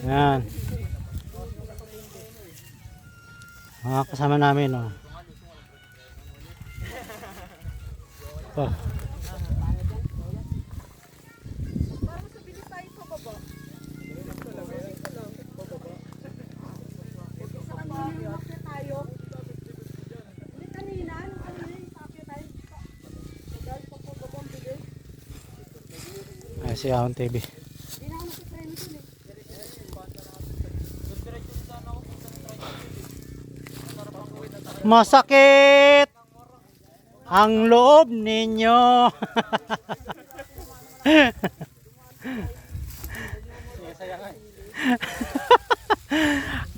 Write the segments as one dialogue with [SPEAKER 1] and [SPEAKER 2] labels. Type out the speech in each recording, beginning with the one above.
[SPEAKER 1] Yan. Mga kasama namin, oh. Oh. Ay, si Ahon TV. Masakit ang loob ninyo.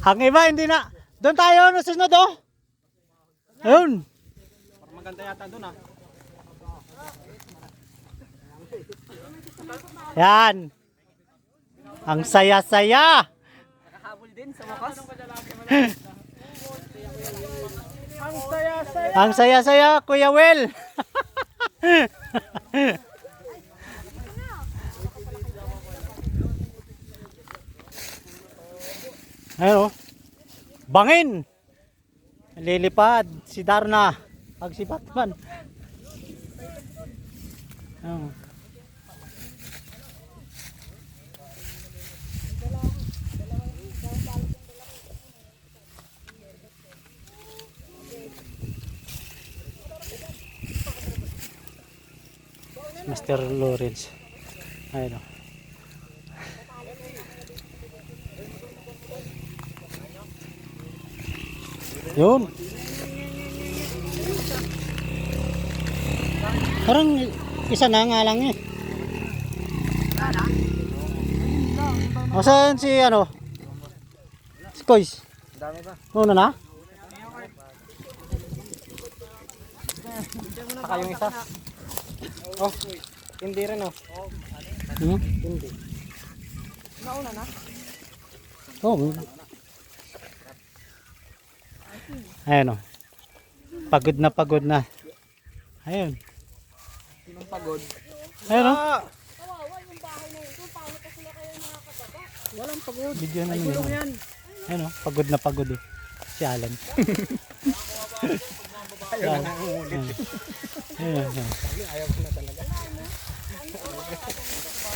[SPEAKER 1] Ang iba hindi na. Doon tayo no susunod oh. Ayun.
[SPEAKER 2] Para maganda yata doon ah.
[SPEAKER 1] Yan. Ang saya-saya.
[SPEAKER 2] Nakahabol din sa wakas.
[SPEAKER 1] Ang saya-saya, Kuya Will. Ayun oh. Bangin. Lilipad si Darna. Pag si Batman. Ayun. Mr. Lawrence. Ayun o. Yun. Parang isa na nga lang eh. O saan si ano? Si Kois?
[SPEAKER 2] Dami pa.
[SPEAKER 1] Una na?
[SPEAKER 2] Saka yung isa. Oh, hindi rin oh.
[SPEAKER 1] Hmm?
[SPEAKER 2] Hindi. Nauna na?
[SPEAKER 1] Oh. Ayun o. Pagod na pagod na. Ayun.
[SPEAKER 2] Sinong pagod?
[SPEAKER 1] Ayun o.
[SPEAKER 2] Walang pagod.
[SPEAKER 1] Video na
[SPEAKER 2] Ay,
[SPEAKER 1] nyo.
[SPEAKER 2] gulong yan.
[SPEAKER 1] Ayun o. Pagod na pagod o. Si Alan.
[SPEAKER 2] Ayaw na nang ulit.
[SPEAKER 1] Ayun o.
[SPEAKER 2] Ayaw ko na talaga.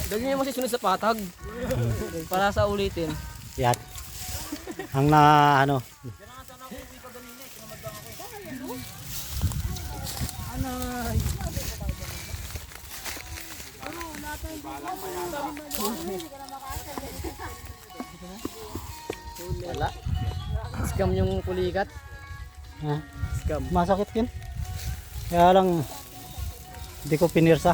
[SPEAKER 2] Dali niya mo si sunod sa patag. Para sa ulitin.
[SPEAKER 1] Yan. Ang na ano.
[SPEAKER 2] Wala. Scam yung pulikat.
[SPEAKER 1] Ha?
[SPEAKER 2] Scam.
[SPEAKER 1] Masakit yun. Kaya lang hindi ko pinirsa.